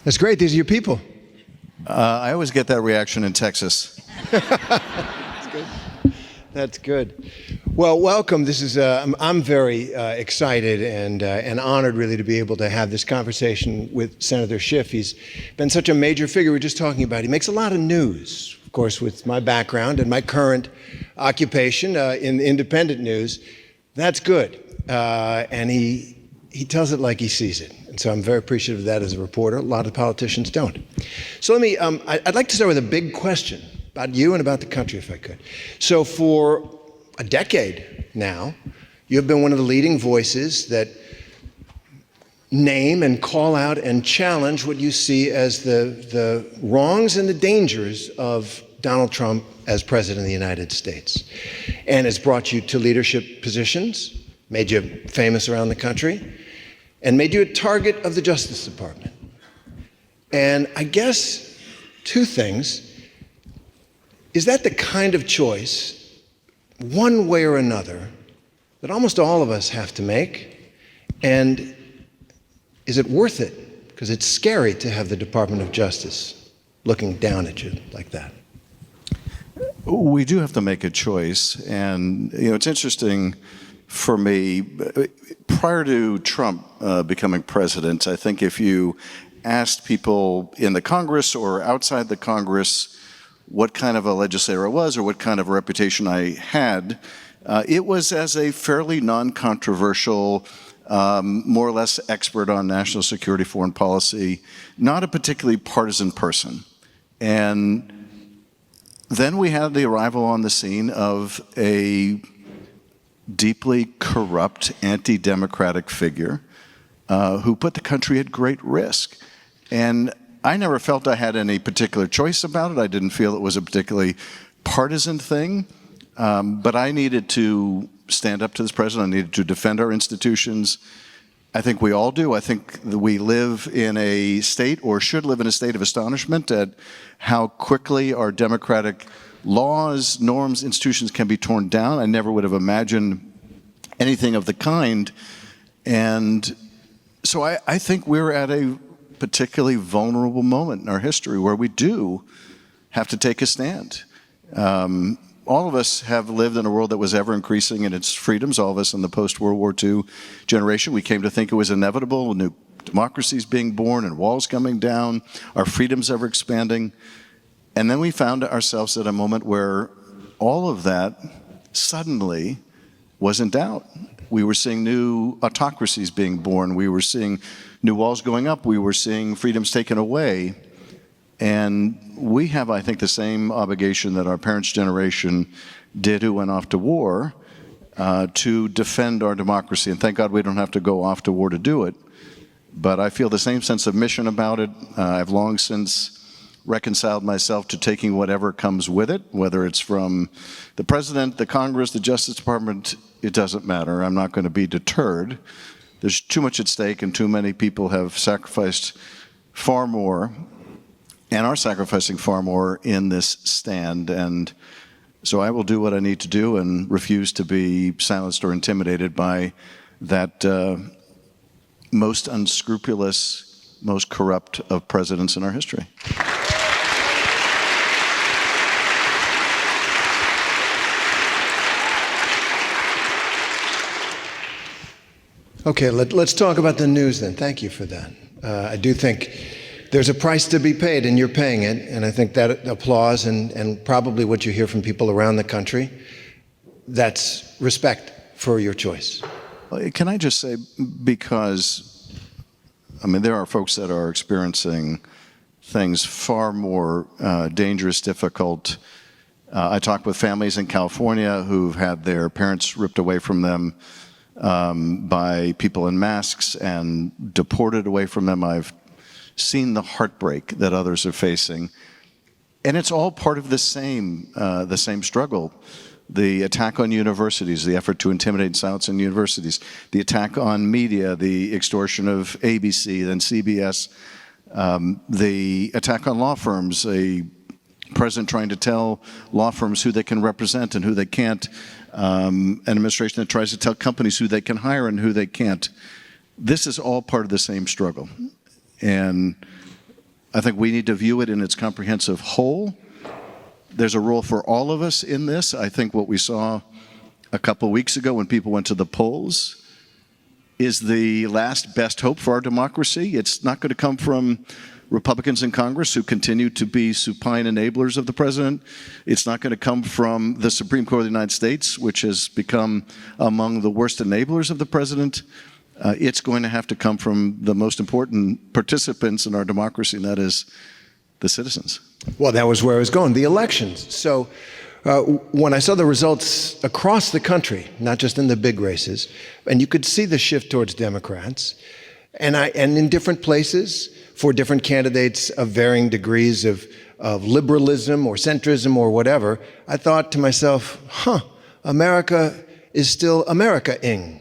That's great. These are your people. I always get that reaction in Texas. That's good. That's good. Well, welcome. This is I'm very excited and honored, really, to be able to have this conversation with Senator Schiff. He's been such a major figure. We're just talking about. He makes a lot of news, of course, with my background and my current occupation in independent news. That's good, and he tells it like he sees it. And so I'm very appreciative of that as a reporter. A lot of politicians don't. So let me, I'd like to start with a big question about you and about the country, if I could. So for a decade now, you have been one of the leading voices that name and call out and challenge what you see as the wrongs and the dangers of Donald Trump as president of the United States. And it's brought you to leadership positions, made you famous around the country, and made you a target of the Justice Department. And I guess two things. Is that the kind of choice, one way or another, that almost all of us have to make? And is it worth it? Because it's scary to have the Department of Justice looking down at you like that. We do have to make a choice. And, it's interesting for me, prior to Trump becoming president, I think if you asked people in the Congress or outside the Congress what kind of a legislator I was or what kind of a reputation I had, it was as a fairly non-controversial, more or less expert on national security, foreign policy, not a particularly partisan person. And then we had the arrival on the scene of a deeply corrupt, anti-democratic figure who put the country at great risk. And I never felt I had any particular choice about it. I didn't feel it was a particularly partisan thing. But I needed to stand up to this president. I needed to defend our institutions. I think we all do. I think that we live in a state, or should live in a state, of astonishment at how quickly our democratic laws, norms, institutions can be torn down. I never would have imagined anything of the kind. And so I think we're at a particularly vulnerable moment in our history where we do have to take a stand. All of us have lived in a world that was ever increasing in its freedoms. All of us in the post-World War II generation, we came to think it was inevitable, new democracies being born and walls coming down, our freedoms ever expanding. And then we found ourselves at a moment where all of that suddenly was in doubt. We were seeing new autocracies being born. We were seeing new walls going up. We were seeing freedoms taken away. And we have, I think, the same obligation that our parents' generation did who went off to war to defend our democracy. And thank God we don't have to go off to war to do it. But I feel the same sense of mission about it. I've long since reconciled myself to taking whatever comes with it, whether it's from the president, the Congress, the Justice Department. It doesn't matter. I'm not going to be deterred. There's too much at stake, and too many people have sacrificed far more and are sacrificing far more in this stand. And so I will do what I need to do and refuse to be silenced or intimidated by that most unscrupulous, most corrupt of presidents in our history. Okay, let's talk about the news then. Thank you for that. I do think there's a price to be paid, and you're paying it. And I think that applause and probably what you hear from people around the country, that's respect for your choice. Can I just say, because, there are folks that are experiencing things far more dangerous, difficult. I talk with families in California who've had their parents ripped away from them by people in masks and deported away from them. I've seen the heartbreak that others are facing. And it's all part of the same struggle. The attack on universities, the effort to intimidate and silence in universities, the attack on media, the extortion of ABC, then CBS, the attack on law firms, a president trying to tell law firms who they can represent and who they can't, an administration that tries to tell companies who they can hire and who they can't. This is all part of the same struggle. And I think we need to view it in its comprehensive whole. There's a role for all of us in this. I think what we saw a couple weeks ago when people went to the polls is the last best hope for our democracy. It's not going to come from Republicans in Congress who continue to be supine enablers of the president. It's not going to come from the Supreme Court of the United States, which has become among the worst enablers of the president. It's going to have to come from the most important participants in our democracy, and that is the citizens. Well, that was where I was going, the elections. So when I saw the results across the country, not just in the big races, and you could see the shift towards Democrats, and in different places for different candidates of varying degrees of liberalism or centrism or whatever, I thought to myself, America is still America-ing.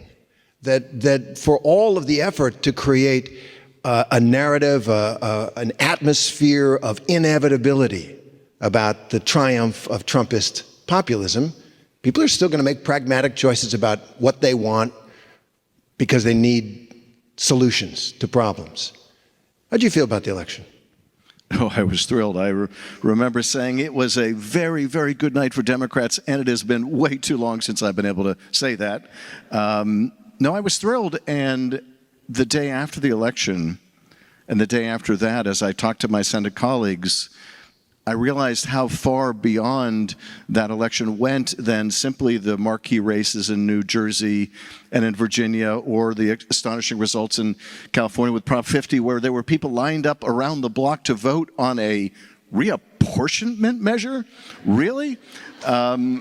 That for all of the effort to create a narrative, an atmosphere of inevitability about the triumph of Trumpist populism, people are still going to make pragmatic choices about what they want because they need solutions to problems. How do you feel about the election? Oh, I was thrilled. I remember saying it was a very, very good night for Democrats, and it has been way too long since I've been able to say that. No, I was thrilled, and the day after the election and the day after that, as I talked to my Senate colleagues, I realized how far beyond that election went than simply the marquee races in New Jersey and in Virginia, or the astonishing results in California with Prop 50, where there were people lined up around the block to vote on a reapportionment measure. Really? That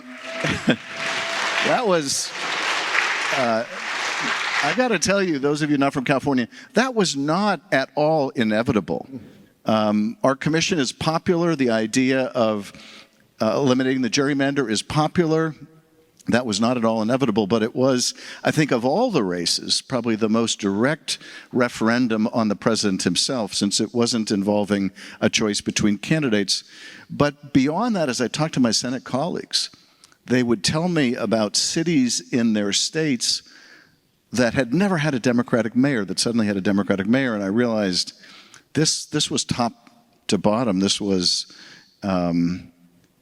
was... I got to tell you, those of you not from California, that was not at all inevitable. Our commission is popular. The idea of eliminating the gerrymander is popular. That was not at all inevitable, but it was, I think, of all the races, probably the most direct referendum on the president himself, since it wasn't involving a choice between candidates. But beyond that, as I talked to my Senate colleagues, they would tell me about cities in their states that had never had a Democratic mayor, that suddenly had a Democratic mayor, and I realized this was top to bottom. This was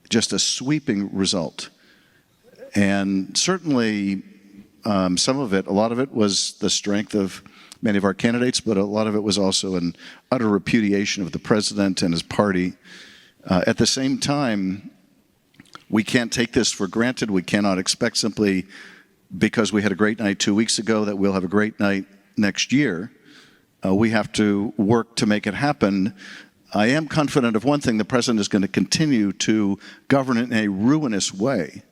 just a sweeping result. And certainly some of it, a lot of it was the strength of many of our candidates, but a lot of it was also an utter repudiation of the president and his party. At the same time, we can't take this for granted. We cannot expect simply because we had a great night 2 weeks ago that we'll have a great night next year. We have to work to make it happen. I am confident of one thing: the president is going to continue to govern in a ruinous way.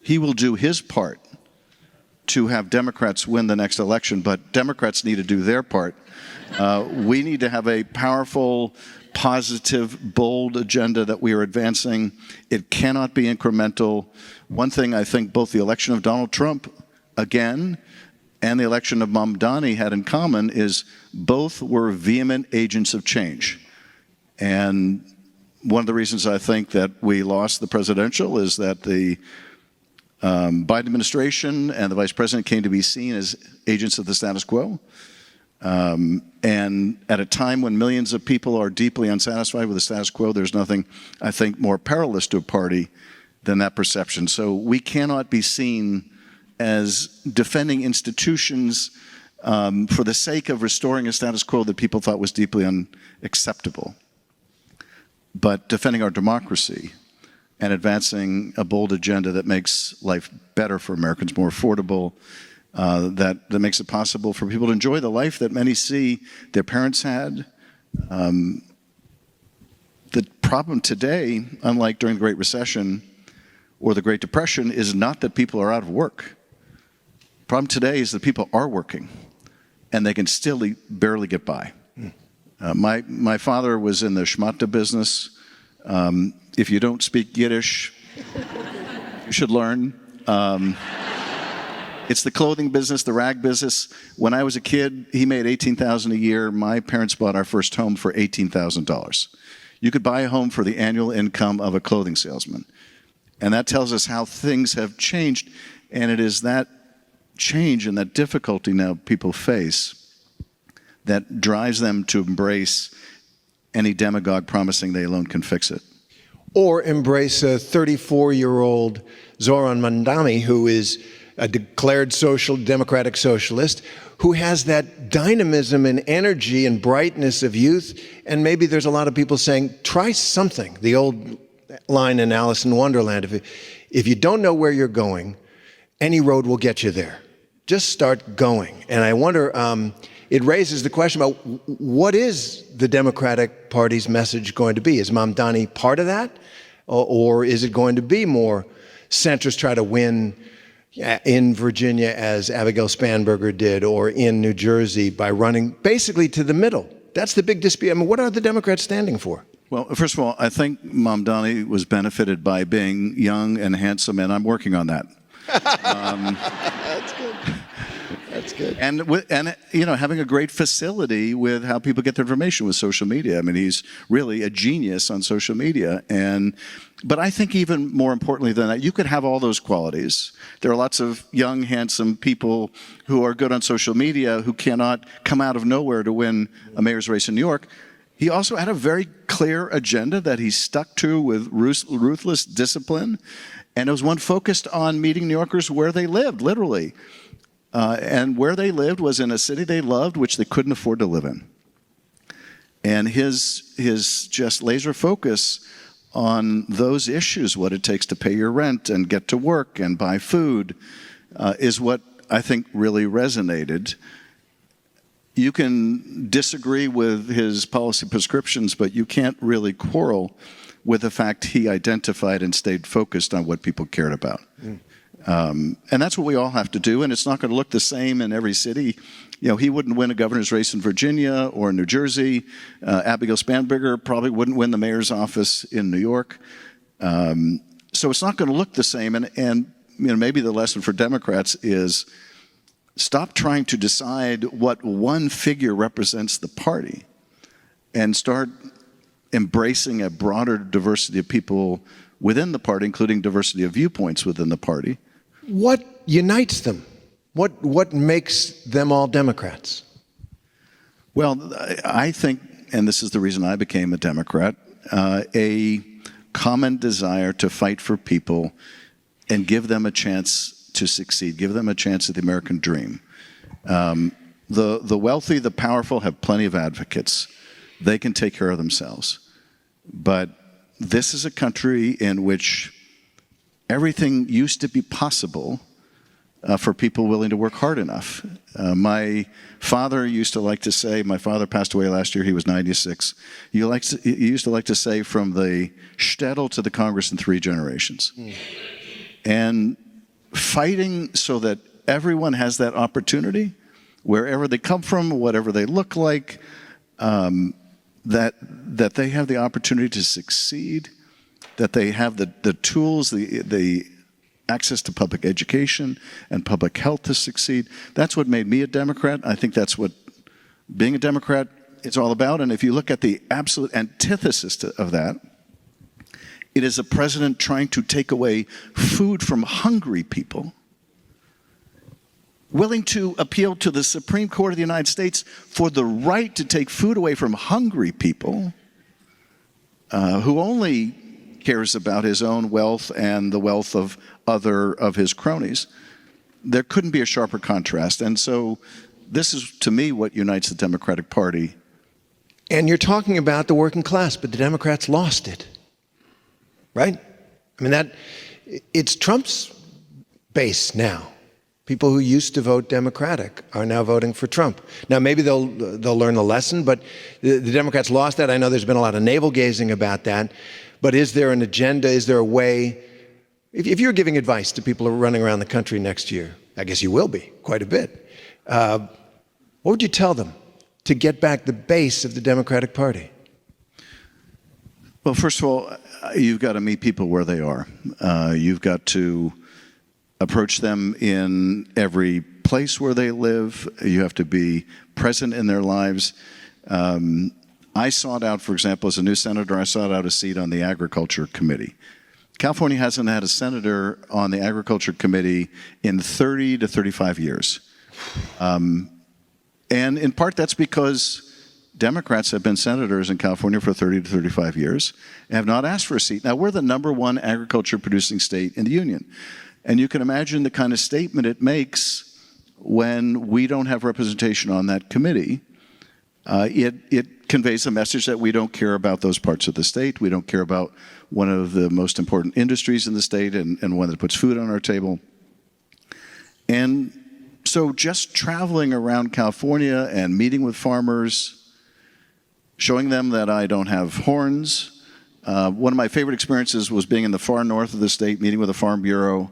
He will do his part to have Democrats win the next election, but Democrats need to do their part. We need to have a powerful, positive, bold agenda that we are advancing. It cannot be incremental. One thing I think both the election of Donald Trump, again, and the election of Mamdani had in common is both were vehement agents of change. And one of the reasons I think that we lost the presidential is that the Biden administration and the vice president came to be seen as agents of the status quo. And at a time when millions of people are deeply unsatisfied with the status quo, there's nothing, I think, more perilous to a party than that perception. So we cannot be seen as defending institutions for the sake of restoring a status quo that people thought was deeply unacceptable, but defending our democracy and advancing a bold agenda that makes life better for Americans, more affordable, that makes it possible for people to enjoy the life that many see their parents had. The problem today, unlike during the Great Recession or the Great Depression, is not that people are out of work. The problem today is that people are working and they can still barely get by. My father was in the schmatta business. If you don't speak Yiddish, you should learn. It's the clothing business, the rag business. When I was a kid, he made $18,000 a year. My parents bought our first home for $18,000. You could buy a home for the annual income of a clothing salesman. And that tells us how things have changed. And it is that change and that difficulty now people face that drives them to embrace any demagogue promising they alone can fix it. Or embrace a 34-year-old Zoran Mandami, who is a declared democratic socialist, who has that dynamism and energy and brightness of youth. And maybe there's a lot of people saying, try something. The old line in Alice in Wonderland, if you don't know where you're going, any road will get you there. Just start going. And I wonder, it raises the question about what is the Democratic Party's message going to be? Is Mamdani part of that? Or is it going to be more centrists try to win in Virginia as Abigail Spanberger did, or in New Jersey by running basically to the middle? That's the big dispute. I mean, what are the Democrats standing for? Well, first of all, I think Mamdani was benefited by being young and handsome, and I'm working on that. That's good. That's good. And having a great facility with how people get their information with social media. I mean, he's really a genius on social media. But I think even more importantly than that, you could have all those qualities. There are lots of young, handsome people who are good on social media who cannot come out of nowhere to win a mayor's race in New York. He also had a very clear agenda that he stuck to with ruthless discipline. And it was one focused on meeting New Yorkers where they lived, literally. And where they lived was in a city they loved, which they couldn't afford to live in. And his just laser focus on those issues, what it takes to pay your rent and get to work and buy food, is what I think really resonated. You can disagree with his policy prescriptions, but you can't really quarrel with the fact he identified and stayed focused on what people cared about. And that's what we all have to do, and it's not going to look the same in every city. He wouldn't win a governor's race in Virginia or New Jersey. Abigail Spanberger probably wouldn't win the mayor's office in New York. So it's not going to look the same, and maybe the lesson for Democrats is stop trying to decide what one figure represents the party and start embracing a broader diversity of people within the party, including diversity of viewpoints within the party. What unites them? What makes them all Democrats? Well, I think, and this is the reason I became a Democrat, a common desire to fight for people and give them a chance to succeed, give them a chance at the American dream. The wealthy, the powerful have plenty of advocates. They can take care of themselves. But this is a country in which everything used to be possible for people willing to work hard enough. My father used to like to say, my father passed away last year, he was 96. He used to like to say, from the shtetl to the Congress in 3 generations. And fighting so that everyone has that opportunity, wherever they come from, whatever they look like, that they have the opportunity to succeed, that they have the tools, the access to public education and public health to succeed. That's what made me a Democrat. I think that's what being a Democrat is all about. And if you look at the absolute antithesis of that, it is a president trying to take away food from hungry people, willing to appeal to the Supreme Court of the United States for the right to take food away from hungry people, who only cares about his own wealth and the wealth of other of his cronies. There couldn't be a sharper contrast. And so this is, to me, what unites the Democratic Party. And you're talking about the working class, but the Democrats lost it, right? I mean, it's Trump's base now. People who used to vote Democratic are now voting for Trump. Now, maybe they'll learn the lesson, but the Democrats lost that. I know there's been a lot of navel-gazing about that. But is there an agenda? Is there a way? If you're giving advice to people who are running around the country next year, I guess you will be quite a bit. What would you tell them to get back the base of the Democratic Party? Well, first of all, you've got to meet people where they are. You've got to approach them in every place where they live. You have to be present in their lives. I sought out, for example, as a new senator, I sought out a seat on the Agriculture Committee. California hasn't had a senator on the Agriculture Committee in 30 to 35 years. And in part, that's because Democrats have been senators in California for 30 to 35 years and have not asked for a seat. Now, we're the #1 agriculture producing state in the union. And you can imagine the kind of statement it makes when we don't have representation on that committee. It conveys a message that we don't care about those parts of the state. We don't care about one of the most important industries in the state and one that puts food on our table. And so just traveling around California and meeting with farmers, showing them that I don't have horns. One of my favorite experiences was being in the far north of the state, meeting with the Farm Bureau.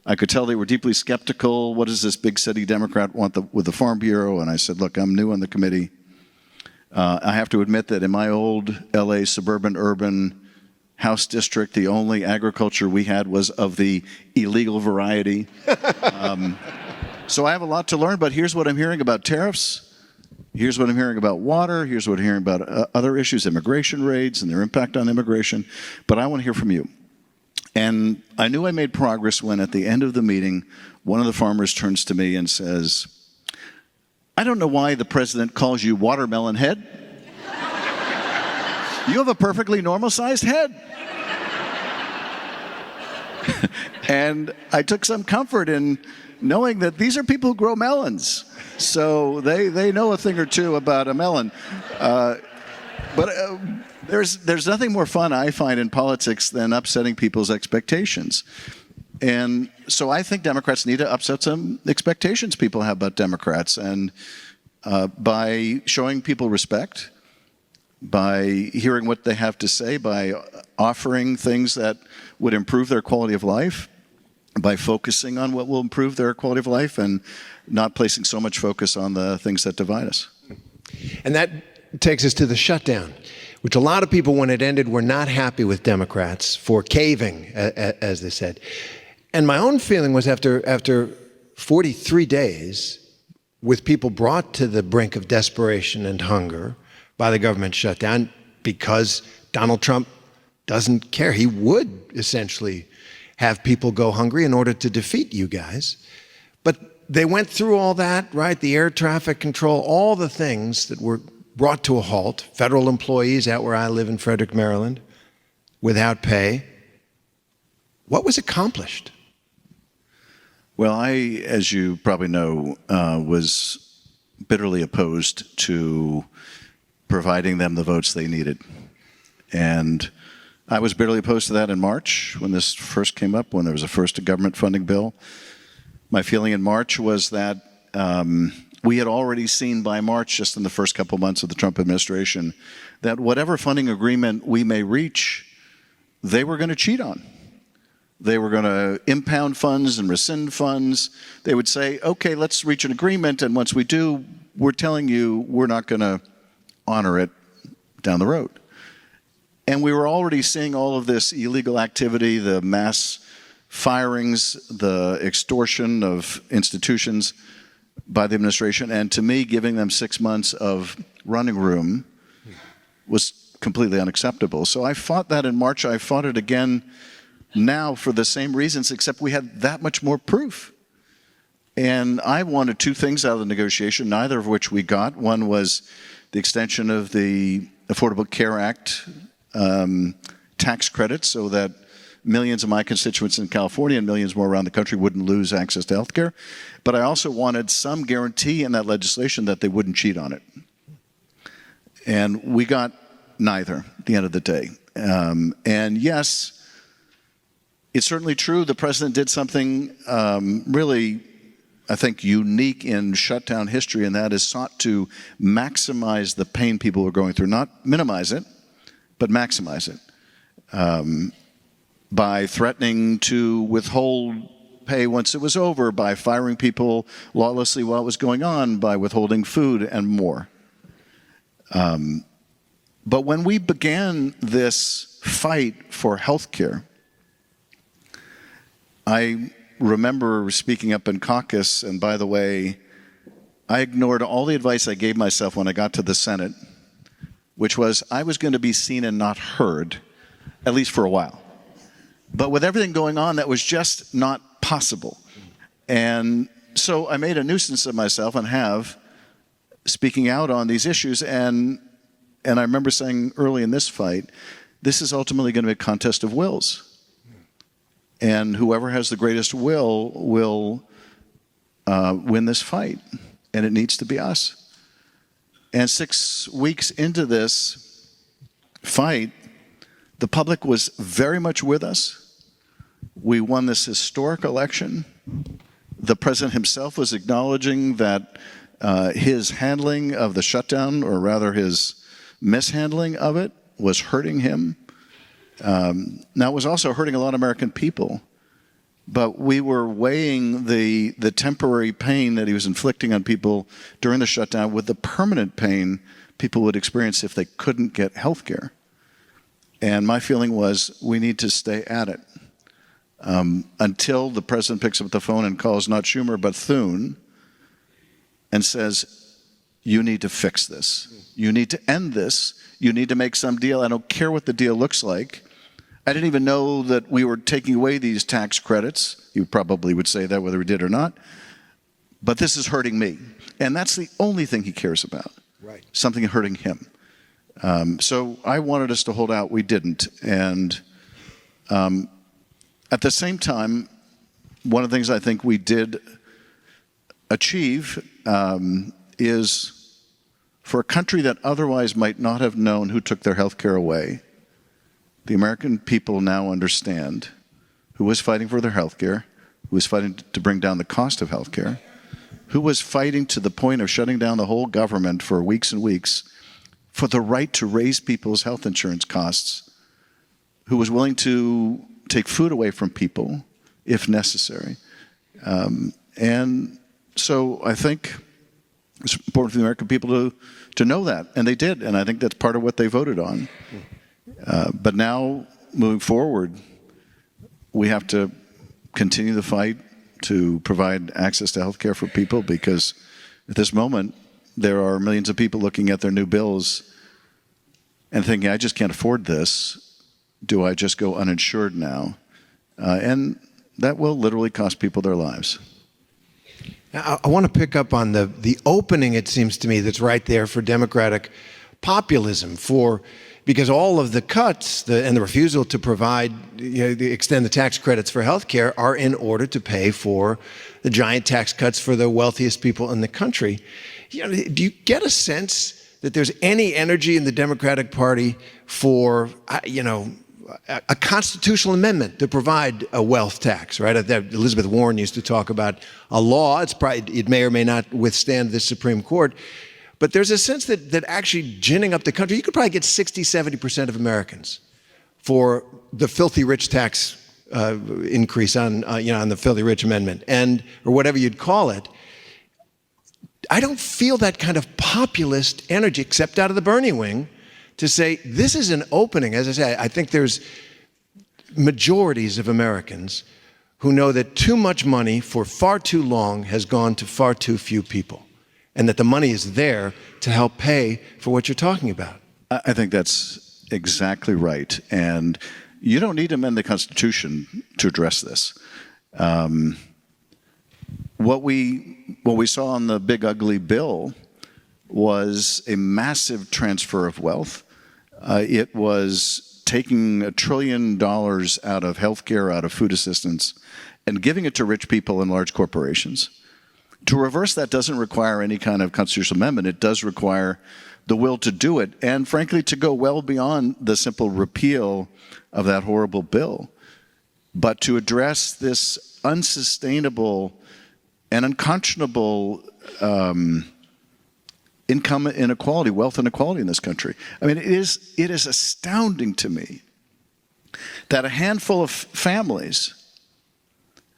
I could tell they were deeply skeptical. What does this big city Democrat want with the Farm Bureau? And I said, look, I'm new on the committee. I have to admit that in my old LA suburban urban House district, the only agriculture we had was of the illegal variety. So I have a lot to learn, but here's what I'm hearing about tariffs. Here's what I'm hearing about water. Here's what I'm hearing about other issues, immigration raids and their impact on immigration. But I want to hear from you. And I knew I made progress when at the end of the meeting, one of the farmers turns to me and says, I don't know why the president calls you watermelon head. You have a perfectly normal-sized head. And I took some comfort in knowing that these are people who grow melons. So they know a thing or two about a melon. There's nothing more fun, I find, in politics than upsetting people's expectations. And so I think Democrats need to upset some expectations people have about Democrats. And by showing people respect, by hearing what they have to say, by offering things that would improve their quality of life, by focusing on what will improve their quality of life and not placing so much focus on the things that divide us. And that takes us to the shutdown, which a lot of people, when it ended, were not happy with Democrats for caving, as they said. And my own feeling was after 43 days, with people brought to the brink of desperation and hunger by the government shutdown, because Donald Trump doesn't care. He would essentially have people go hungry in order to defeat you guys. But they went through all that, right? The air traffic control, all the things that were brought to a halt. Federal employees out where I live in Frederick, Maryland, without pay. What was accomplished? Well, I, as you probably know, was bitterly opposed to providing them the votes they needed. And I was bitterly opposed to that in March when this first came up, when there was a first government funding bill. My feeling in March was that we had already seen by March, just in the first couple months of the Trump administration, that whatever funding agreement we may reach, they were going to cheat on. They were going to impound funds and rescind funds. They would say, okay, let's reach an agreement, and once we do, we're telling you we're not going to honor it down the road. And we were already seeing all of this illegal activity, the mass firings, the extortion of institutions by the administration. And to me, giving them 6 months of running room was completely unacceptable. So I fought that in March. I fought it again now for the same reasons, except we had that much more proof. And I wanted two things out of the negotiation, neither of which we got. One was the extension of the Affordable Care Act tax credits so that millions of my constituents in California and millions more around the country wouldn't lose access to health care. But I also wanted some guarantee in that legislation that they wouldn't cheat on it. And we got neither at the end of the day. And yes, it's certainly true the president did something really, I think, unique in shutdown history, and that is sought to maximize the pain people were going through, not minimize it, but maximize it. By threatening to withhold pay once it was over, by firing people lawlessly while it was going on, by withholding food and more. But when we began this fight for health care, I remember speaking up in caucus, and by the way, I ignored all the advice I gave myself when I got to the Senate, which was I was going to be seen and not heard, at least for a while. But with everything going on, that was just not possible. And so I made a nuisance of myself and have speaking out on these issues. And I remember saying early in this fight, this is ultimately going to be a contest of wills. And whoever has the greatest will win this fight. And it needs to be us. And 6 weeks into this fight, the public was very much with us. We won this historic election. The president himself was acknowledging that his handling of the shutdown, or rather his mishandling of it, was hurting him. Now, it was also hurting a lot of American people. But we were weighing the temporary pain that he was inflicting on people during the shutdown with the permanent pain people would experience if they couldn't get health care. And my feeling was we need to stay at it until the president picks up the phone and calls not Schumer but Thune and says, you need to fix this. You need to end this. You need to make some deal. I don't care what the deal looks like. I didn't even know that we were taking away these tax credits. You probably would say that whether we did or not. But this is hurting me. And that's the only thing he cares about. Right. Something hurting him. So I wanted us to hold out. We didn't. And at the same time, one of the things I think we did achieve is for a country that otherwise might not have known who took their health care away, the American people now understand who was fighting for their health care, who was fighting to bring down the cost of health care, who was fighting to the point of shutting down the whole government for weeks and weeks for the right to raise people's health insurance costs, who was willing to take food away from people if necessary. And so I think it's important for the American people to know that, and they did, and I think that's part of what they voted on. But now, moving forward, we have to continue the fight to provide access to health care for people, because at this moment, there are millions of people looking at their new bills and thinking, I just can't afford this. Do I just go uninsured now? And that will literally cost people their lives. I want to pick up on the opening, it seems to me, that's right there for Democratic populism, because all of the cuts and the refusal to provide, extend the tax credits for health care are in order to pay for the giant tax cuts for the wealthiest people in the country. Do you get a sense that there's any energy in the Democratic Party for, a constitutional amendment to provide a wealth tax, right? Elizabeth Warren used to talk about a law. It may or may not withstand the Supreme Court. But there's a sense that actually ginning up the country, you could probably get 60, 70% of Americans for the filthy rich tax increase on the filthy rich amendment, or whatever you'd call it. I don't feel that kind of populist energy, except out of the Bernie wing, to say this is an opening. As I say, I think there's majorities of Americans who know that too much money for far too long has gone to far too few people, and that the money is there to help pay for what you're talking about. I think that's exactly right. And you don't need to amend the Constitution to address this. What we saw on the big ugly bill was a massive transfer of wealth. It was taking $1 trillion out of healthcare, out of food assistance, and giving it to rich people and large corporations. To reverse that doesn't require any kind of constitutional amendment. It does require the will to do it, and frankly, to go well beyond the simple repeal of that horrible bill, but to address this unsustainable and unconscionable income inequality, wealth inequality in this country. I mean, it is astounding to me that a handful of families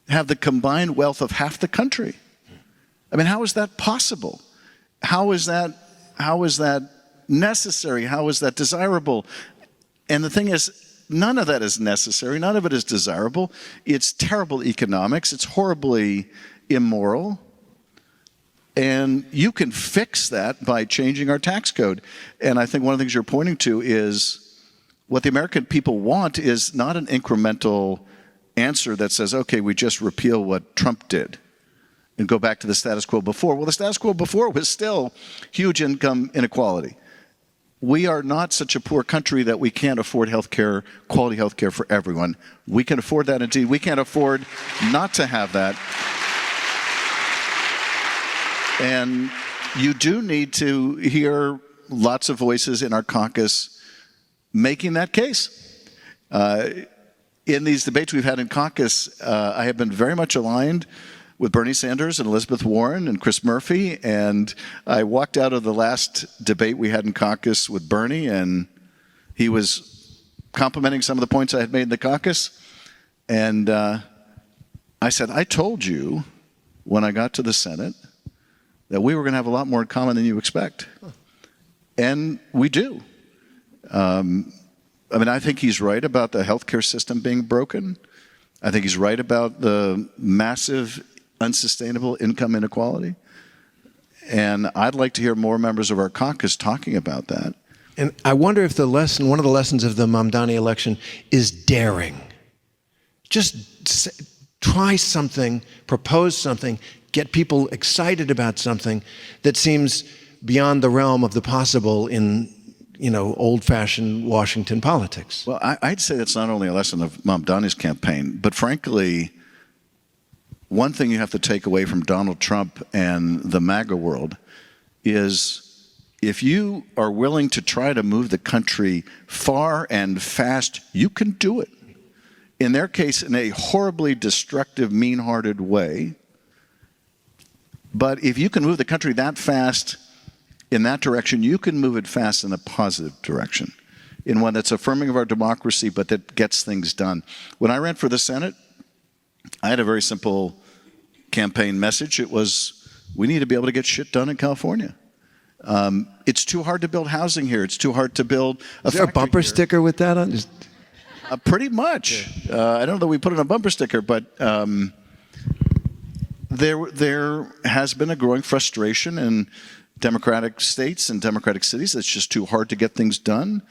have the combined wealth of half the country. I mean, how is that possible? How is that necessary? How is that desirable? And the thing is, none of that is necessary. None of it is desirable. It's terrible economics. It's horribly immoral. And you can fix that by changing our tax code. And I think one of the things you're pointing to is what the American people want is not an incremental answer that says, okay, we just repeal what Trump did. and go back to the status quo before. Well, the status quo before was still huge income inequality. We are not such a poor country that we can't afford healthcare, quality healthcare for everyone. We can afford that indeed. We can't afford not to have that. And you do need to hear lots of voices in our caucus making that case. In these debates we've had in caucus, I have been very much aligned with Bernie Sanders and Elizabeth Warren and Chris Murphy, and I walked out of the last debate we had in caucus with Bernie, and he was complimenting some of the points I had made in the caucus, and I said, I told you when I got to the Senate that we were going to have a lot more in common than you expect. And we do. I mean, I think he's right about the healthcare system being broken. I think he's right about the massive, unsustainable income inequality. And I'd like to hear more members of our caucus talking about that. And I wonder if one of the lessons of the Mamdani election is daring. Just try something, propose something, get people excited about something that seems beyond the realm of the possible in, old-fashioned Washington politics. Well, I'd say that's not only a lesson of Mamdani's campaign, but frankly, one thing you have to take away from Donald Trump and the MAGA world is if you are willing to try to move the country far and fast, you can do it. In their case, in a horribly destructive, mean-hearted way. But if you can move the country that fast in that direction, you can move it fast in a positive direction, in one that's affirming of our democracy, but that gets things done. When I ran for the Senate, I had a very simple campaign message. It was, we need to be able to get shit done in California. It's too hard to build housing here. It's too hard to build a Is there a bumper here. sticker with that on? Pretty much. Yeah. I don't know that we put in a bumper sticker, but there has been a growing frustration in Democratic states and Democratic cities. It's just too hard to get things done.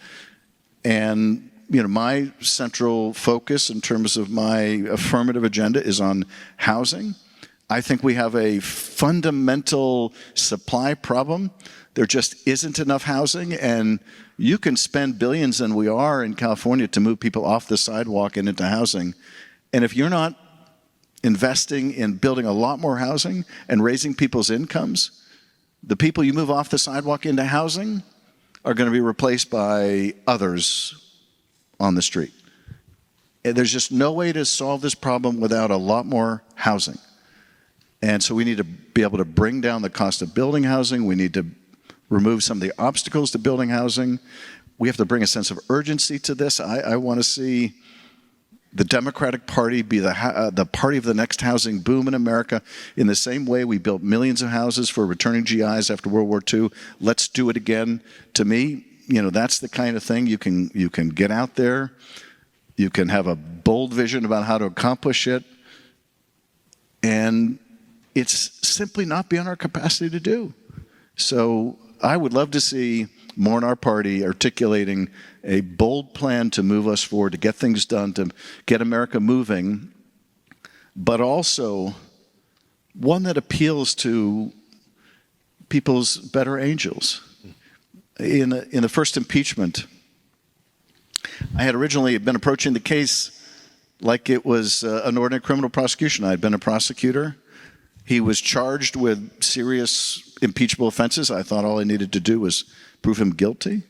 And my central focus in terms of my affirmative agenda is on housing. I think we have a fundamental supply problem. There just isn't enough housing, and you can spend billions, and we are in California, to move people off the sidewalk and into housing. And if you're not investing in building a lot more housing and raising people's incomes, the people you move off the sidewalk into housing are going to be replaced by others on the street. And there's just no way to solve this problem without a lot more housing. And so we need to be able to bring down the cost of building housing. We need to remove some of the obstacles to building housing. We have to bring a sense of urgency to this. I want to see the Democratic Party be the party of the next housing boom in America. In the same way we built millions of houses for returning GIs after World War II, let's do it again. To me, that's the kind of thing you can get out there. You can have a bold vision about how to accomplish it. And it's simply not beyond our capacity to do. So I would love to see more in our party articulating a bold plan to move us forward, to get things done, to get America moving, but also one that appeals to people's better angels. In the first impeachment, I had originally been approaching the case like it was an ordinary criminal prosecution. I had been a prosecutor. He was charged with serious impeachable offenses. I thought all I needed to do was prove him guilty.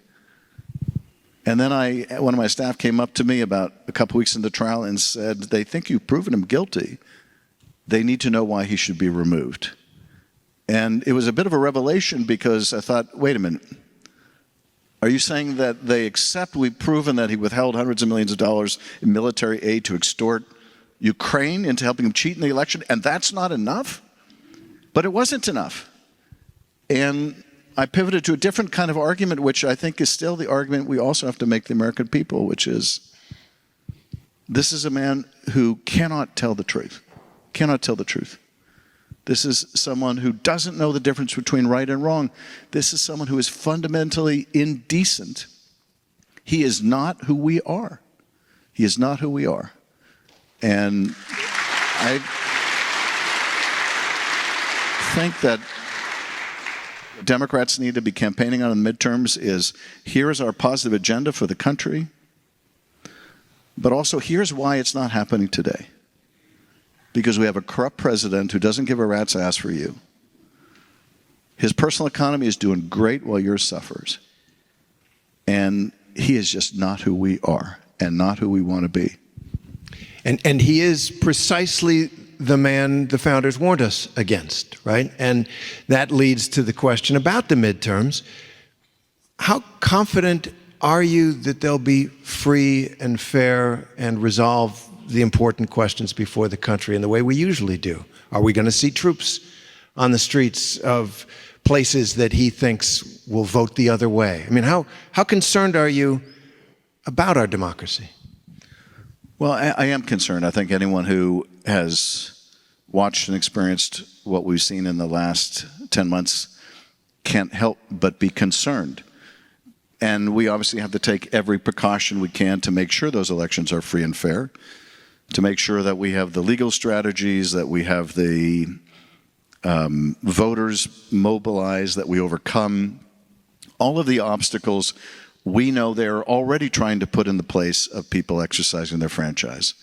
And then one of my staff came up to me about a couple weeks into the trial and said, they think you've proven him guilty. They need to know why he should be removed. And it was a bit of a revelation because I thought, wait a minute. Are you saying that they accept we've proven that he withheld hundreds of millions of dollars in military aid to extort Ukraine into helping him cheat in the election, and that's not enough? But it wasn't enough. And I pivoted to a different kind of argument, which I think is still the argument we also have to make the American people, which is this is a man who cannot tell the truth. Cannot tell the truth. This is someone who doesn't know the difference between right and wrong. This is someone who is fundamentally indecent. He is not who we are. He is not who we are. And think that Democrats need to be campaigning on in the midterms is, here is our positive agenda for the country, but also here's why it's not happening today. Because we have a corrupt president who doesn't give a rat's ass for you. His personal economy is doing great while yours suffers. And he is just not who we are and not who we want to be. And he is precisely the man the founders warned us against, right? And that leads to the question about the midterms. How confident are you that they'll be free and fair and resolve the important questions before the country in the way we usually do? Are we going to see troops on the streets of places that he thinks will vote the other way? I mean, how concerned are you about our democracy? Well, I am concerned. I think anyone who has watched and experienced what we've seen in the last 10 months can't help but be concerned. And we obviously have to take every precaution we can to make sure those elections are free and fair, to make sure that we have the legal strategies, that we have the voters mobilized, that we overcome all of the obstacles we know they're already trying to put in the place of people exercising their franchise.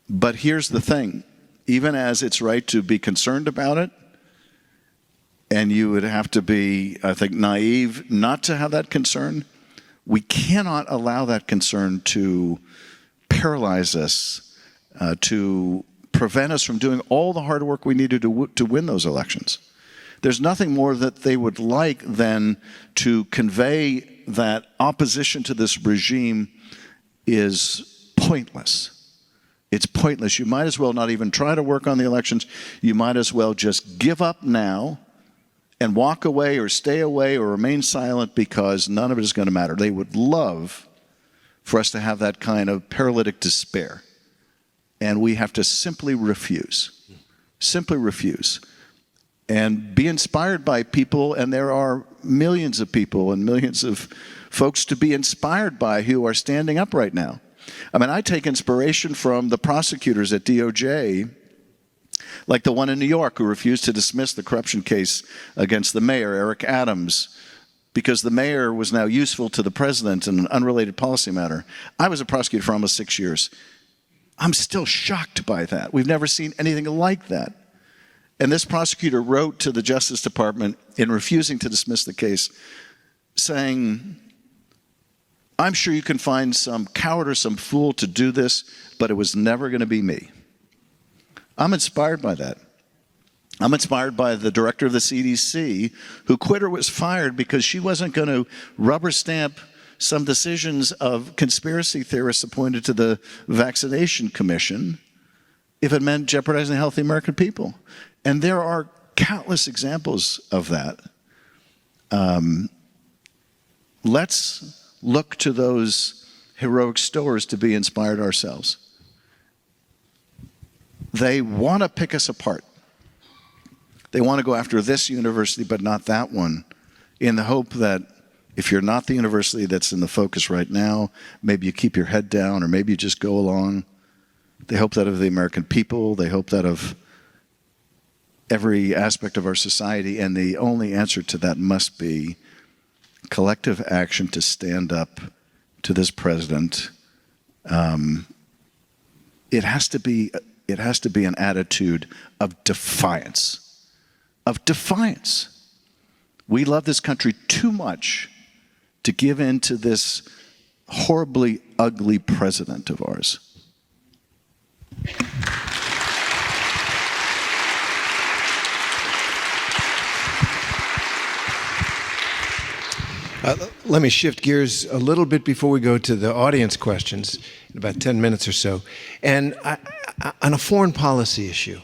But here's the thing. Even as it's right to be concerned about it, and you would have to be, I think, naive not to have that concern, we cannot allow that concern to paralyze us, to prevent us from doing all the hard work we needed to win those elections. There's nothing more that they would like than to convey that opposition to this regime is pointless. It's pointless. You might as well not even try to work on the elections. You might as well just give up now and walk away or stay away or remain silent, because none of it is going to matter. They would love for us to have that kind of paralytic despair. And we have to simply refuse. Simply refuse. And be inspired by people, and there are millions of people and millions of folks to be inspired by who are standing up right now. I mean, I take inspiration from the prosecutors at DOJ, like the one in New York who refused to dismiss the corruption case against the mayor, Eric Adams, because the mayor was now useful to the president in an unrelated policy matter. I was a prosecutor for almost 6 years. I'm still shocked by that. We've never seen anything like that. And this prosecutor wrote to the Justice Department in refusing to dismiss the case, saying, I'm sure you can find some coward or some fool to do this, but it was never going to be me. I'm inspired by that. I'm inspired by the director of the CDC, who quit or was fired because she wasn't going to rubber stamp some decisions of conspiracy theorists appointed to the Vaccination Commission if it meant jeopardizing the healthy American people. And there are countless examples of that. Let's look to those heroic stories to be inspired ourselves. They want to pick us apart. They want to go after this university but not that one, in the hope that if you're not the university that's in the focus right now, maybe you keep your head down, or maybe you just go along. They hope that of the American people. They hope that of every aspect of our society. And the only answer to that must be collective action to stand up to this president. It has to be an attitude of defiance. Of defiance. We love this country too much to give in to this horribly ugly president of ours. Let me shift gears a little bit before we go to the audience questions in about 10 minutes or so. And on a foreign policy issue,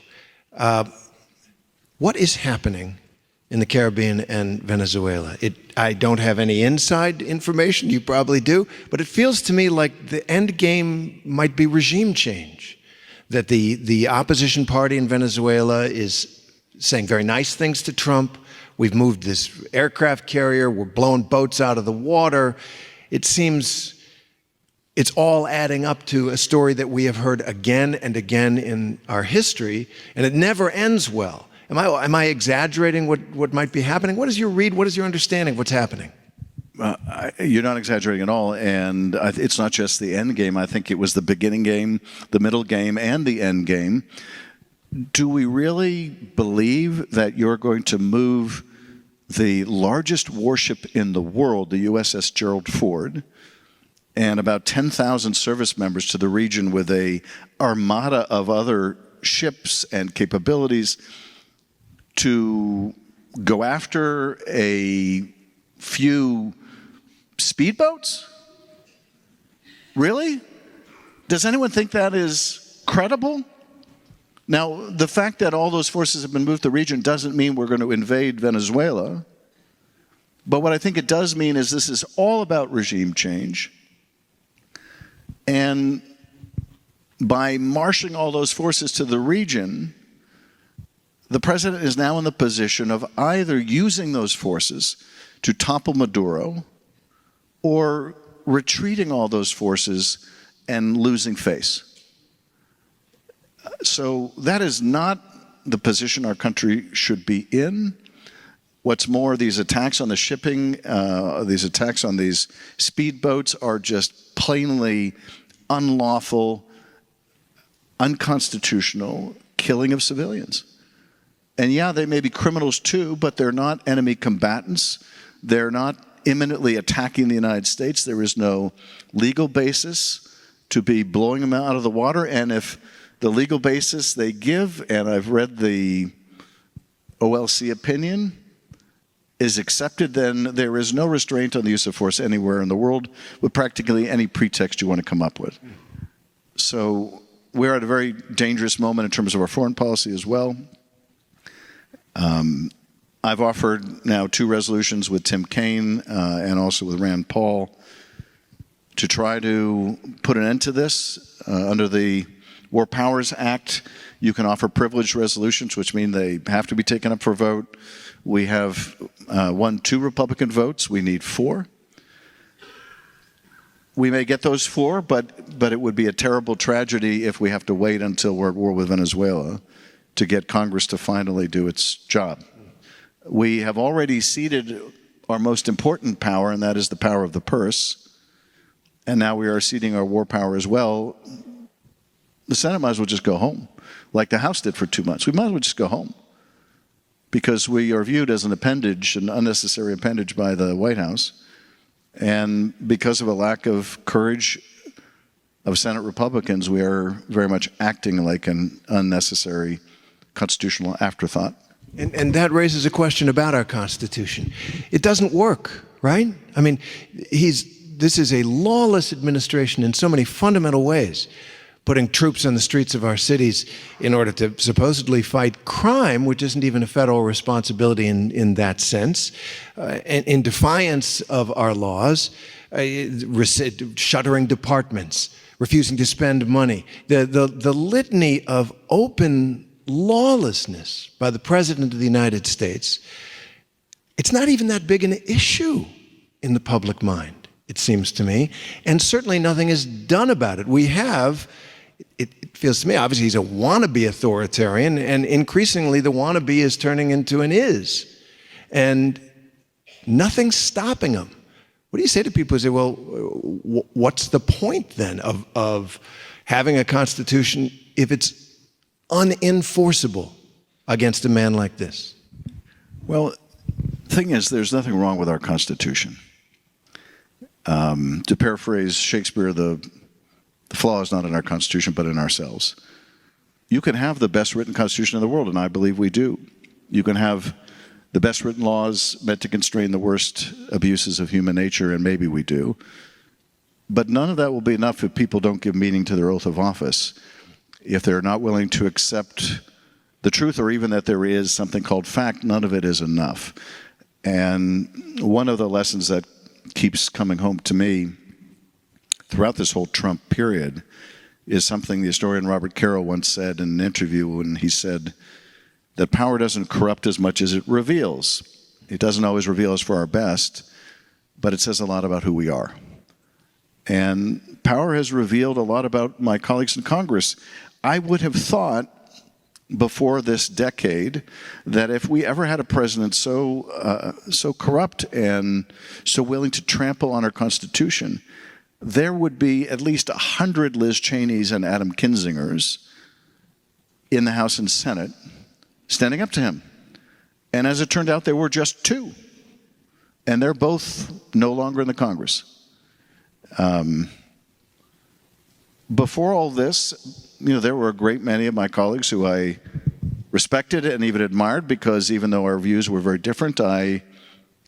what is happening in the Caribbean and Venezuela? I don't have any inside information, you probably do, but it feels to me like the end game might be regime change, that the opposition party in Venezuela is saying very nice things to Trump. We've moved this aircraft carrier, we're blowing boats out of the water. It seems it's all adding up to a story that we have heard again and again in our history, and it never ends well. Am I exaggerating what might be happening? What is your read? What is your understanding of what's happening? You're not exaggerating at all, and it's not just the end game. I think it was the beginning game, the middle game, and the end game. Do we really believe that you're going to move the largest warship in the world, the USS Gerald Ford, and about 10,000 service members to the region with a armada of other ships and capabilities to go after a few speedboats? Really? Does anyone think that is credible? Now, the fact that all those forces have been moved to the region doesn't mean we're going to invade Venezuela. But what I think it does mean is this is all about regime change. And by marshaling all those forces to the region, the president is now in the position of either using those forces to topple Maduro or retreating all those forces and losing face. So that is not the position our country should be in. What's more, these attacks on the shipping, these attacks on these speedboats are just plainly unlawful, unconstitutional killing of civilians. And yeah, they may be criminals too, but they're not enemy combatants. They're not imminently attacking the United States. There is no legal basis to be blowing them out of the water. And if the legal basis they give, and I've read the OLC opinion, is accepted, then there is no restraint on the use of force anywhere in the world with practically any pretext you want to come up with. So we're at a very dangerous moment in terms of our foreign policy as well. I've offered now 2 resolutions with Tim Kaine and also with Rand Paul to try to put an end to this. Under the War Powers Act, you can offer privileged resolutions, which mean they have to be taken up for vote. We have won 2 Republican votes. We need 4. We may get those 4, but it would be a terrible tragedy if we have to wait until we're at war with Venezuela to get Congress to finally do its job. We have already ceded our most important power, and that is the power of the purse. And now we are ceding our war power as well. The Senate might as well just go home, like the House did for 2 months. We might as well just go home, because we are viewed as an appendage, an unnecessary appendage by the White House. And because of a lack of courage of Senate Republicans, we are very much acting like an unnecessary constitutional afterthought. And that raises a question about our Constitution. It doesn't work, right? I mean, this is a lawless administration in so many fundamental ways, putting troops on the streets of our cities in order to supposedly fight crime, which isn't even a federal responsibility in that sense, in defiance of our laws, shuttering departments, refusing to spend money. The litany of open lawlessness by the President of the United States, it's not even that big an issue in the public mind, it seems to me, and certainly nothing is done about it. We have, it feels to me, obviously he's a wannabe authoritarian, and increasingly the wannabe is turning into an is, and nothing's stopping him. What do you say to people who say, well, what's the point then of having a constitution if it's unenforceable against a man like this? Well, the thing is, there's nothing wrong with our Constitution. To paraphrase Shakespeare, the flaw is not in our Constitution, but in ourselves. You can have the best written Constitution in the world, and I believe we do. You can have the best written laws meant to constrain the worst abuses of human nature, and maybe we do. But none of that will be enough if people don't give meaning to their oath of office. If they're not willing to accept the truth, or even that there is something called fact, none of it is enough. And one of the lessons that keeps coming home to me throughout this whole Trump period is something the historian Robert Caro once said in an interview, when he said that power doesn't corrupt as much as it reveals. It doesn't always reveal us for our best, but it says a lot about who we are. And power has revealed a lot about my colleagues in Congress. I would have thought before this decade that if we ever had a president so corrupt and so willing to trample on our Constitution, there would be at least 100 Liz Cheneys and Adam Kinzingers in the House and Senate standing up to him. And as it turned out, there were just 2. And they're both no longer in the Congress. Before all this, there were a great many of my colleagues who I respected and even admired, because even though our views were very different, I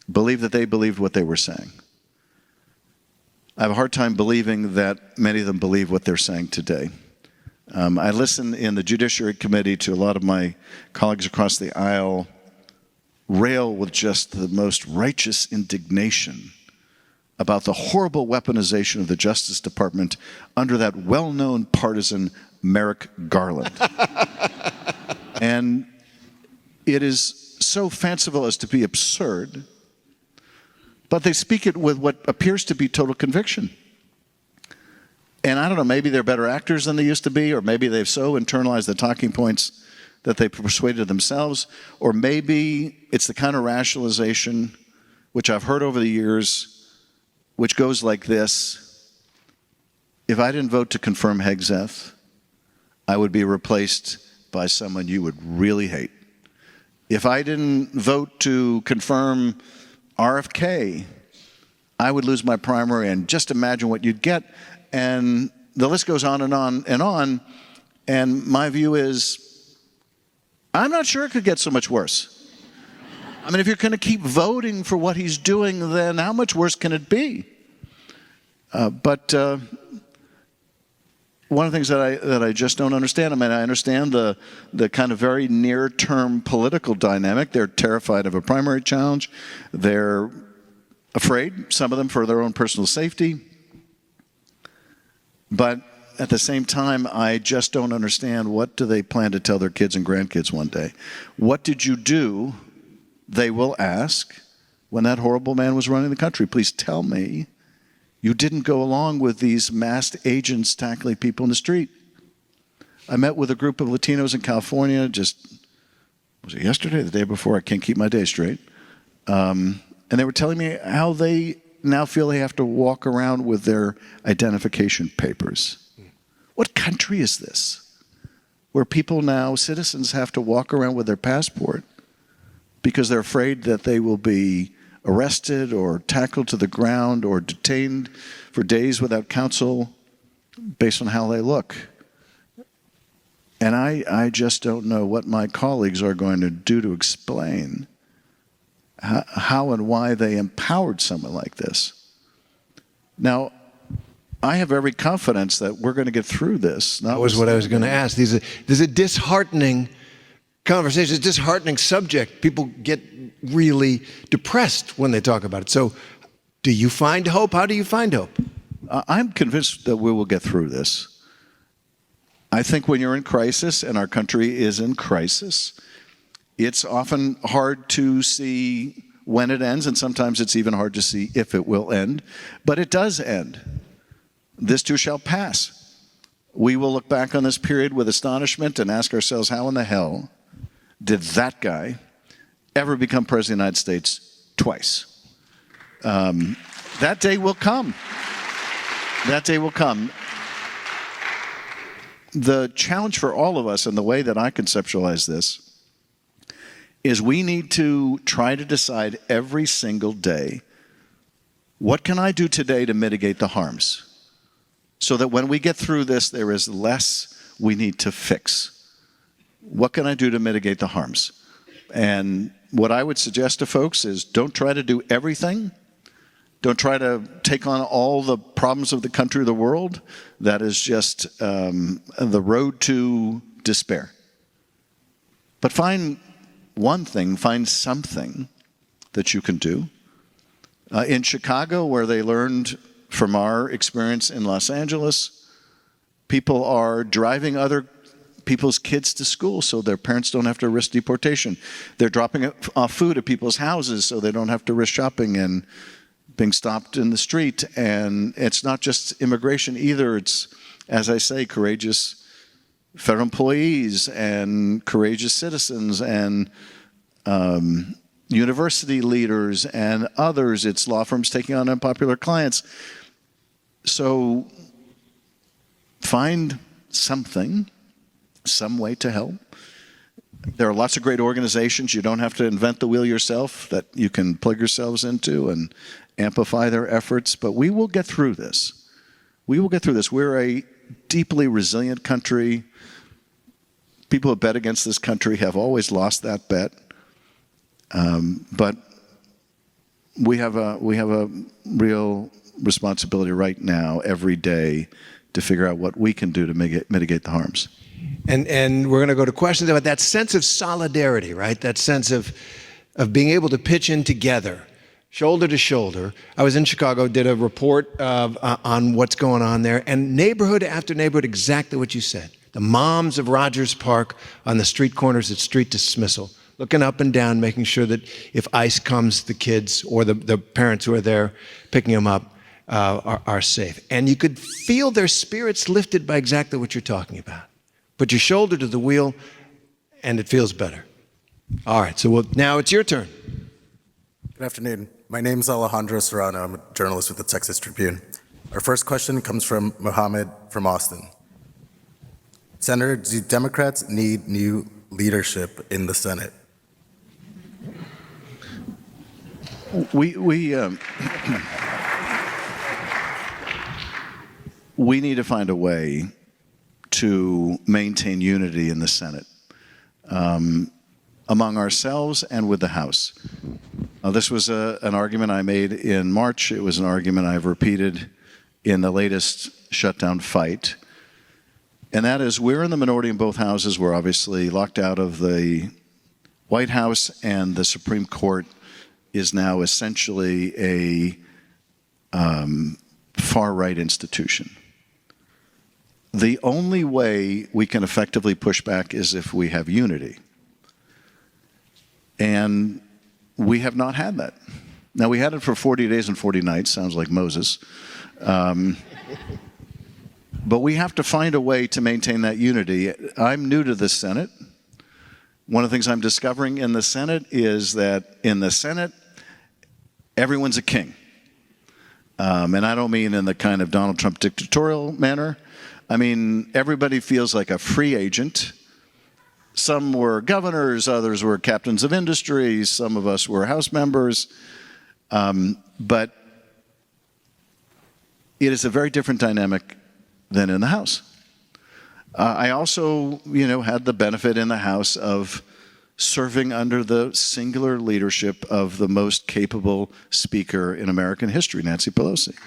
believed that they believed what they were saying. I have a hard time believing that many of them believe what they're saying today. I listened in the Judiciary Committee to a lot of my colleagues across the aisle rail with just the most righteous indignation about the horrible weaponization of the Justice Department under that well-known partisan Merrick Garland. And it is so fanciful as to be absurd, but they speak it with what appears to be total conviction. And I don't know, maybe they're better actors than they used to be, or maybe they've so internalized the talking points that they persuaded themselves, or maybe it's the kind of rationalization which I've heard over the years, which goes like this: if I didn't vote to confirm Hegseth, I would be replaced by someone you would really hate. If I didn't vote to confirm RFK, I would lose my primary, and just imagine what you'd get. And the list goes on and on and on. And my view is, I'm not sure it could get so much worse. I mean, if you're going to keep voting for what he's doing, then how much worse can it be? But one of the things that I just don't understand, I mean, I understand the kind of very near-term political dynamic. They're terrified of a primary challenge. They're afraid, some of them, for their own personal safety. But at the same time, I just don't understand, what do they plan to tell their kids and grandkids one day? What did you do, they will ask, when that horrible man was running the country? Please tell me you didn't go along with these masked agents tackling people in the street. I met with a group of Latinos in California was it yesterday, the day before? I can't keep my day straight. And they were telling me how they now feel they have to walk around with their identification papers. What country is this, where people now, citizens, have to walk around with their passport because they're afraid that they will be arrested or tackled to the ground or detained for days without counsel based on how they look? And I just don't know what my colleagues are going to do to explain how and why they empowered someone like this. Now, I have every confidence that we're going to get through this. That was what I was going to ask. There's a disheartening conversation, a disheartening subject. People get really depressed when they talk about it. So do you find hope? How do you find hope? I'm convinced that we will get through this. I think when you're in crisis, and our country is in crisis, it's often hard to see when it ends, and sometimes it's even hard to see if it will end. But it does end. This too shall pass. We will look back on this period with astonishment and ask ourselves, how in the hell did that guy ever become president of the United States twice? That day will come. That day will come. The challenge for all of us, and the way that I conceptualize this, is we need to try to decide every single day, what can I do today to mitigate the harms? So that when we get through this, there is less we need to fix. What can I do to mitigate the harms? And what I would suggest to folks is, don't try to do everything. Don't try to take on all the problems of the country or the world. That is just the road to despair. But find one thing, find something that you can do. In Chicago, where they learned from our experience in Los Angeles, people are driving other people's kids to school so their parents don't have to risk deportation. They're dropping off food at people's houses so they don't have to risk shopping and being stopped in the street. And it's not just immigration either. It's, as I say, courageous federal employees and courageous citizens and university leaders and others. It's law firms taking on unpopular clients. So find something, some way to help. There are lots of great organizations. You don't have to invent the wheel yourself that you can plug yourselves into and amplify their efforts. But we will get through this. We will get through this. We're a deeply resilient country. People who bet against this country have always lost that bet. But we have a real responsibility right now, every day, to figure out what we can do to mitigate the harms. And we're going to go to questions about that sense of solidarity, right? That sense of being able to pitch in together, shoulder to shoulder. I was in Chicago, did a report on what's going on there, and neighborhood after neighborhood, exactly what you said. The moms of Rogers Park on the street corners at street dismissal, looking up and down, making sure that if ICE comes, the kids or the parents who are there picking them up are safe. And you could feel their spirits lifted by exactly what you're talking about. Put your shoulder to the wheel, and it feels better. All right, so now it's your turn. Good afternoon. My name is Alejandro Serrano. I'm a journalist with the Texas Tribune. Our first question comes from Mohammed from Austin. Senator, do Democrats need new leadership in the Senate? We need to find a way to maintain unity in the Senate among ourselves and with the House. This was an argument I made in March. It was an argument I've repeated in the latest shutdown fight. And that is, we're in the minority in both houses. We're obviously locked out of the White House, and the Supreme Court is now essentially a far-right institution. The only way we can effectively push back is if we have unity. And we have not had that. Now, we had it for 40 days and 40 nights. Sounds like Moses. But we have to find a way to maintain that unity. I'm new to the Senate. One of the things I'm discovering in the Senate is that in the Senate, everyone's a king. And I don't mean in the kind of Donald Trump dictatorial manner. I mean, everybody feels like a free agent. Some were governors, others were captains of industry, some of us were House members. But it is a very different dynamic than in the House. I also, had the benefit in the House of serving under the singular leadership of the most capable speaker in American history, Nancy Pelosi.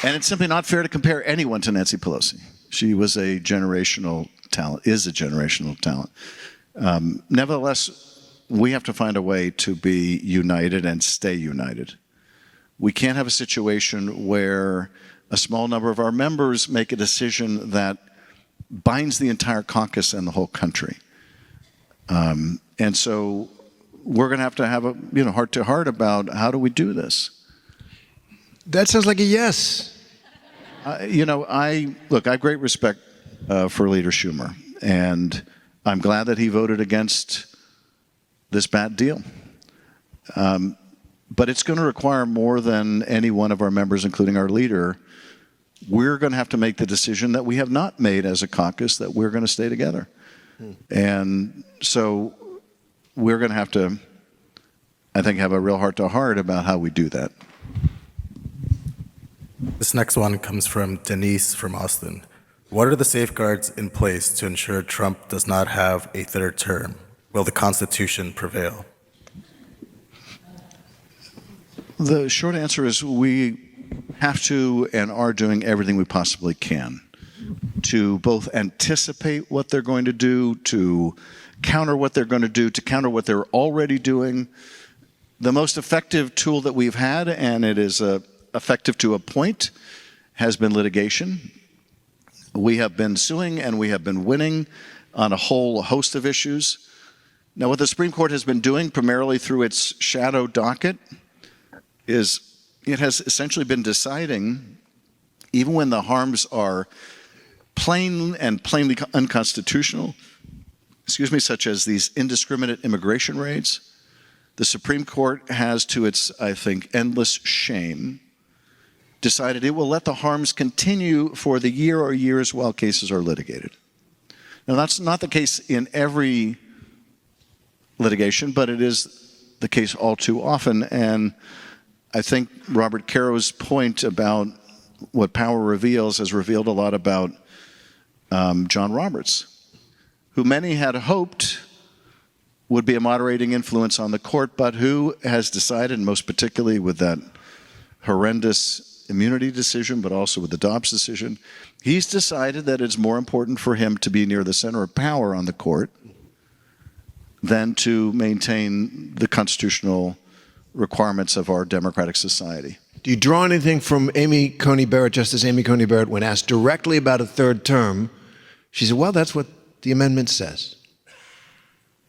And it's simply not fair to compare anyone to Nancy Pelosi. She was a generational talent, is a generational talent. Nevertheless, we have to find a way to be united and stay united. We can't have a situation where a small number of our members make a decision that binds the entire caucus and the whole country. And so we're going to have a heart-to-heart about how do we do this. That sounds like a yes. I have great respect for Leader Schumer, and I'm glad that he voted against this bad deal. But it's going to require more than any one of our members, including our leader. We're going to have to make the decision that we have not made as a caucus, that we're going to stay together. And so we're going to have to, I think, have a real heart-to-heart about how we do that. This next one comes from Denise from Austin. What are the safeguards in place to ensure Trump does not have a third term? Will the Constitution prevail? The short answer is we have to and are doing everything we possibly can to both anticipate what they're going to do, to counter what they're going to do, to counter what they're already doing. The most effective tool that we've had, and it is effective to a point, has been litigation. We have been suing and we have been winning on a whole host of issues. Now, what the Supreme Court has been doing, primarily through its shadow docket, is it has essentially been deciding, even when the harms are plainly unconstitutional, such as these indiscriminate immigration raids, the Supreme Court has, to its, I think, endless shame, decided it will let the harms continue for the year or years while cases are litigated. Now, that's not the case in every litigation, but it is the case all too often. And I think Robert Caro's point about what power reveals has revealed a lot about John Roberts, who many had hoped would be a moderating influence on the court, but who has decided, most particularly with that horrendous immunity decision, but also with the Dobbs decision, he's decided that it's more important for him to be near the center of power on the court than to maintain the constitutional requirements of our democratic society. Do you draw anything from Amy Coney Barrett, Justice Amy Coney Barrett, when asked directly about a third term? She said, well, that's what the amendment says.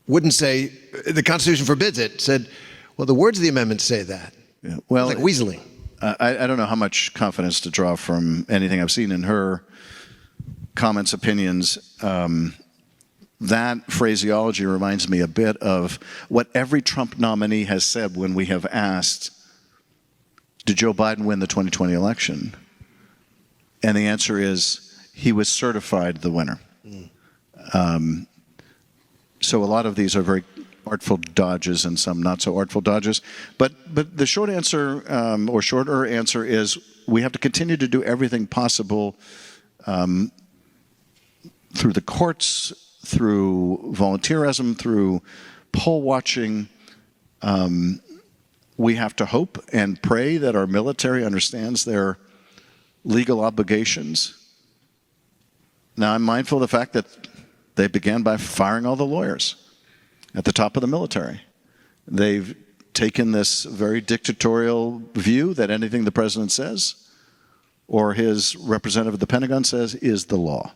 Wouldn't say, the Constitution forbids it, said, well, the words of the amendment say that. Yeah. Well, it's like weaseling. I don't know how much confidence to draw from anything I've seen in her comments, opinions. That phraseology reminds me a bit of what every Trump nominee has said when we have asked, did Joe Biden win the 2020 election? And the answer is, he was certified the winner. So a lot of these are very artful dodges and some not so artful dodges. But the short answer, or shorter answer, is we have to continue to do everything possible through the courts, through volunteerism, through poll watching. We have to hope and pray that our military understands their legal obligations. Now, I'm mindful of the fact that they began by firing all the lawyers at the top of the military. They've taken this very dictatorial view that anything the president says or his representative at the Pentagon says is the law.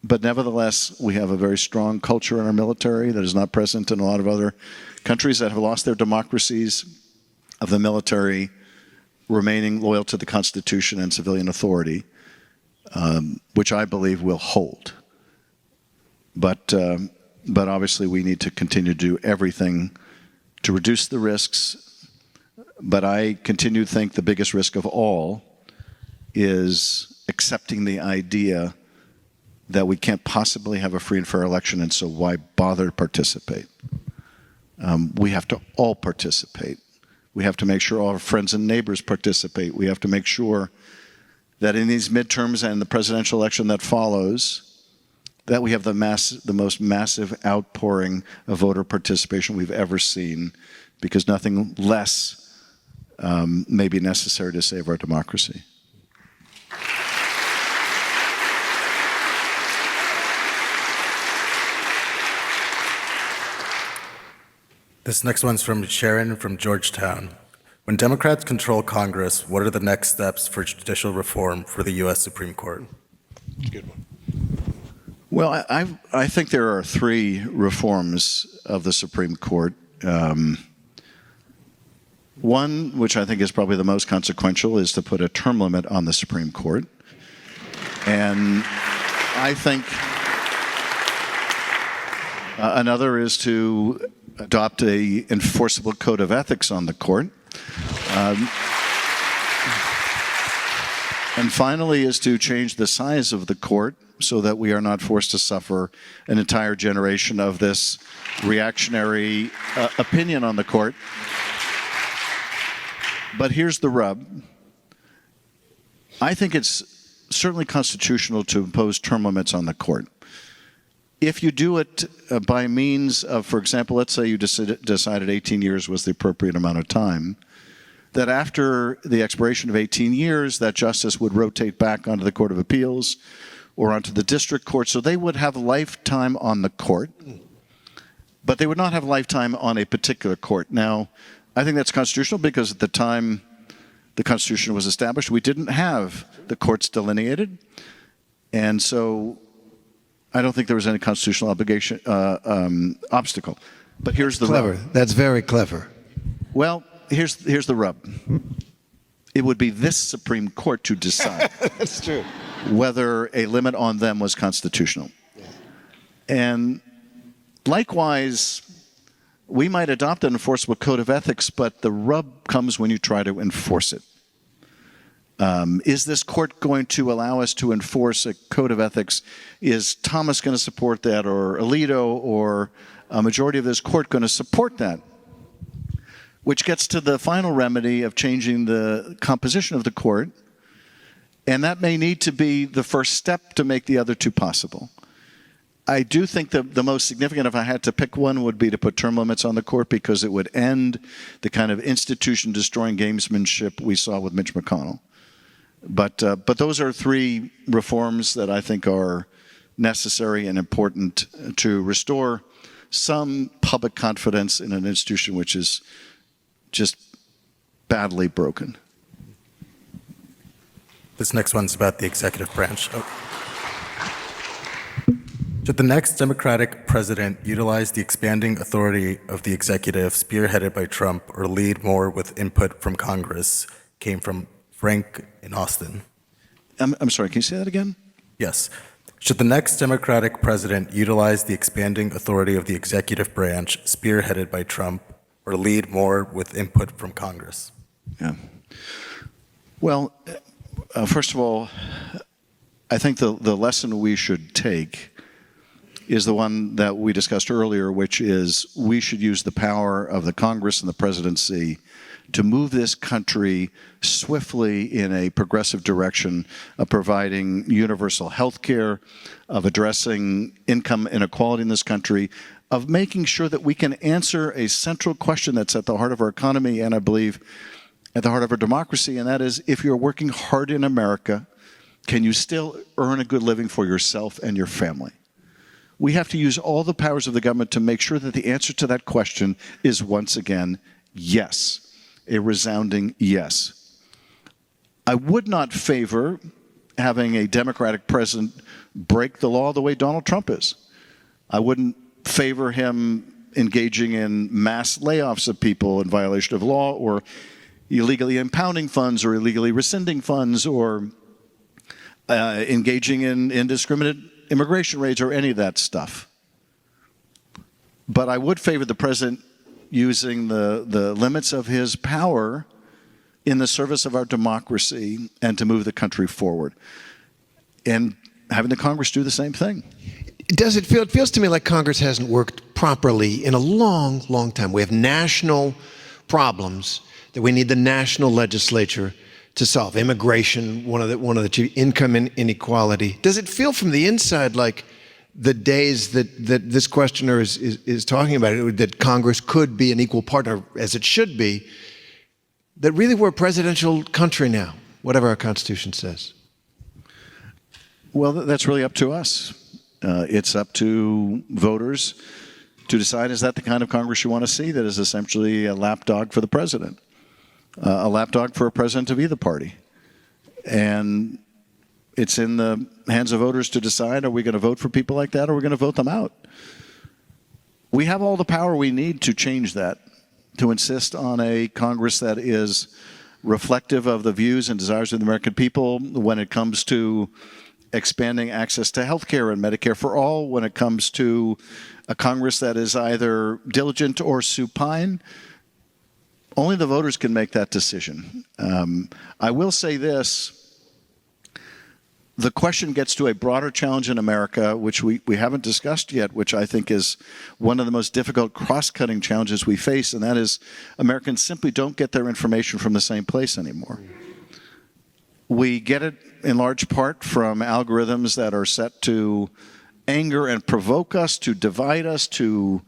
But nevertheless, we have a very strong culture in our military that is not present in a lot of other countries that have lost their democracies, of the military remaining loyal to the Constitution and civilian authority, which I believe will hold. But obviously we need to continue to do everything to reduce the risks. But I continue to think the biggest risk of all is accepting the idea that we can't possibly have a free and fair election, and so why bother to participate? We have to all participate. We have to make sure all our friends and neighbors participate. We have to make sure that in these midterms and the presidential election that follows, that we have the most massive outpouring of voter participation we've ever seen, because nothing less may be necessary to save our democracy. This next one's from Sharon from Georgetown. When Democrats control Congress, what are the next steps for judicial reform for the U.S. Supreme Court? That's a good one. Well, I think there are three reforms of the Supreme Court. One, which I think is probably the most consequential, is to put a term limit on the Supreme Court. And I think another is to adopt a enforceable code of ethics on the court. And finally is to change the size of the court so that we are not forced to suffer an entire generation of this reactionary opinion on the court. But here's the rub. I think it's certainly constitutional to impose term limits on the court. If you do it by means of, for example, let's say you decided 18 years was the appropriate amount of time, that after the expiration of 18 years, that justice would rotate back onto the Court of Appeals or onto the district court, so they would have lifetime on the court, but they would not have lifetime on a particular court. Now, I think that's constitutional because at the time the Constitution was established, we didn't have the courts delineated, and so I don't think there was any constitutional obstacle. But here's the Clever. rub. That's very clever. Well, here's the rub. It would be this Supreme Court to decide That's true. whether a limit on them was constitutional. And likewise, we might adopt an enforceable code of ethics, but the rub comes when you try to enforce it. Is this court going to allow us to enforce a code of ethics? Is Thomas going to support that, or Alito, or a majority of this court going to support that? Which gets to the final remedy of changing the composition of the court, and that may need to be the first step to make the other two possible. I do think that the most significant, if I had to pick one, would be to put term limits on the court, because it would end the kind of institution-destroying gamesmanship we saw with Mitch McConnell. But those are three reforms that I think are necessary and important to restore some public confidence in an institution which is just badly broken. This next one's about the executive branch. Should the next Democratic president utilize the expanding authority of the executive spearheaded by Trump, or lead more with input from Congress? Came from Frank in Austin. I'm sorry, can you say that again? Yes. Should the next Democratic president utilize the expanding authority of the executive branch spearheaded by Trump, or lead more with input from Congress? Yeah. Well, first of all, I think the lesson we should take is the one that we discussed earlier, which is we should use the power of the Congress and the presidency to move this country swiftly in a progressive direction of providing universal health care, of addressing income inequality in this country, of making sure that we can answer a central question that's at the heart of our economy, and I believe at the heart of our democracy, and that is, if you're working hard in America, can you still earn a good living for yourself and your family? We have to use all the powers of the government to make sure that the answer to that question is once again, yes. A resounding yes. I would not favor having a Democratic president break the law the way Donald Trump is. I wouldn't favor him engaging in mass layoffs of people in violation of law, or illegally impounding funds, or illegally rescinding funds, or engaging in indiscriminate immigration raids, or any of that stuff. But I would favor the president using the limits of his power in the service of our democracy and to move the country forward. And having the Congress do the same thing. Does it feel? It feels to me like Congress hasn't worked properly in a long, long time. We have national problems that we need the national legislature to solve. Immigration, one of the chief, income inequality. Does it feel from the inside like the days that this questioner is talking about it, that Congress could be an equal partner, as it should be, that really we're a presidential country now, whatever our Constitution says? Well, that's really up to us. It's up to voters to decide, is that the kind of Congress you want to see, that is essentially a lapdog for the president, a lapdog for a president of either party. And it's in the hands of voters to decide, are we going to vote for people like that, or are we going to vote them out? We have all the power we need to change that, to insist on a Congress that is reflective of the views and desires of the American people when it comes to expanding access to health care and Medicare for all, when it comes to a Congress that is either diligent or supine. Only the voters can make that decision. I will say this. The question gets to a broader challenge in America, which we haven't discussed yet, which I think is one of the most difficult cross-cutting challenges we face, and that is Americans simply don't get their information from the same place anymore. We get it in large part from algorithms that are set to anger and provoke us, to divide us, to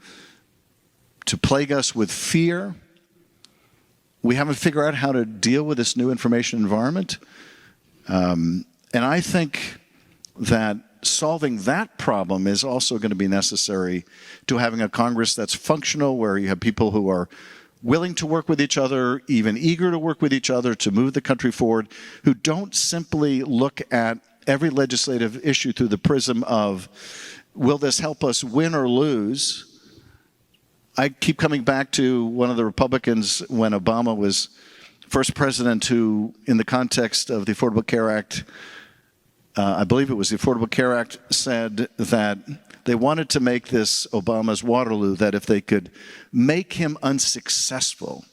plague us with fear. We haven't figured out how to deal with this new information environment. And I think that solving that problem is also going to be necessary to having a Congress that's functional, where you have people who are willing to work with each other, even eager to work with each other to move the country forward, who don't simply look at every legislative issue through the prism of, will this help us win or lose? I keep coming back to one of the Republicans when Obama was first president who, in the context of the Affordable Care Act, I believe it was the Affordable Care Act, said that they wanted to make this Obama's Waterloo, that if they could make him unsuccessful,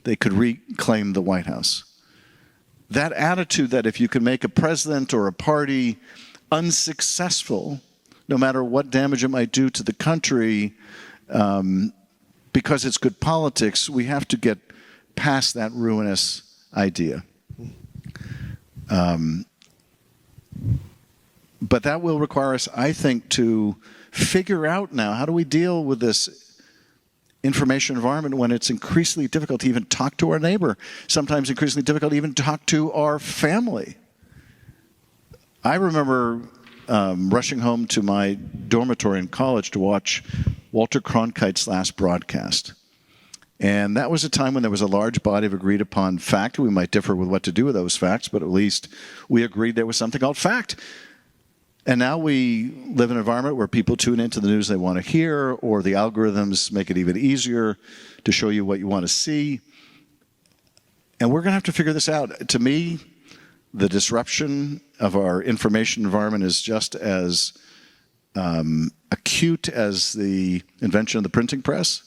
they could reclaim the White House. That attitude that if you can make a president or a party unsuccessful, no matter what damage it might do to the country, because it's good politics, we have to get past that ruinous idea. But that will require us, I think, to figure out now, how do we deal with this information environment when it's increasingly difficult to even talk to our neighbor, sometimes increasingly difficult to even talk to our family. I remember rushing home to my dormitory in college to watch Walter Cronkite's last broadcast. And that was a time when there was a large body of agreed upon fact. We might differ with what to do with those facts, but at least we agreed there was something called fact. And now we live in an environment where people tune into the news they want to hear, or the algorithms make it even easier to show you what you want to see. And we're going to have to figure this out. To me, the disruption of our information environment is just as acute as the invention of the printing press.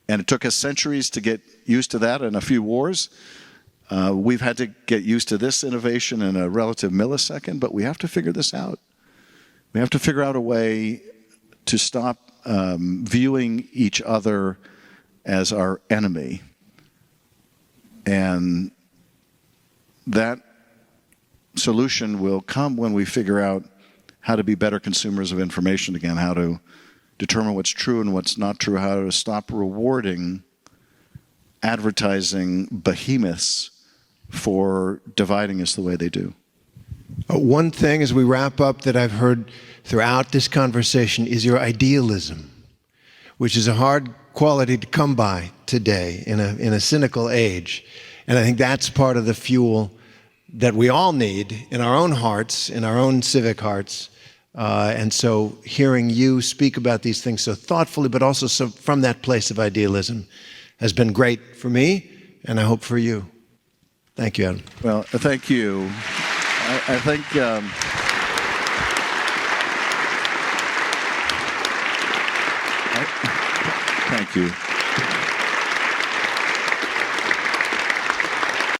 And it took us centuries to get used to that and a few wars. We've had to get used to this innovation in a relative millisecond, but we have to figure this out. We have to figure out a way to stop viewing each other as our enemy. And that solution will come when we figure out how to be better consumers of information again, how to determine what's true and what's not true, how to stop rewarding advertising behemoths for dividing us the way they do. One thing as we wrap up that I've heard throughout this conversation is your idealism, which is a hard quality to come by today in a cynical age. And I think that's part of the fuel that we all need in our own hearts, in our own civic hearts. And so hearing you speak about these things so thoughtfully, but also so from that place of idealism, has been great for me, and I hope for you. Thank you, Adam. Well, thank you. I think thank you.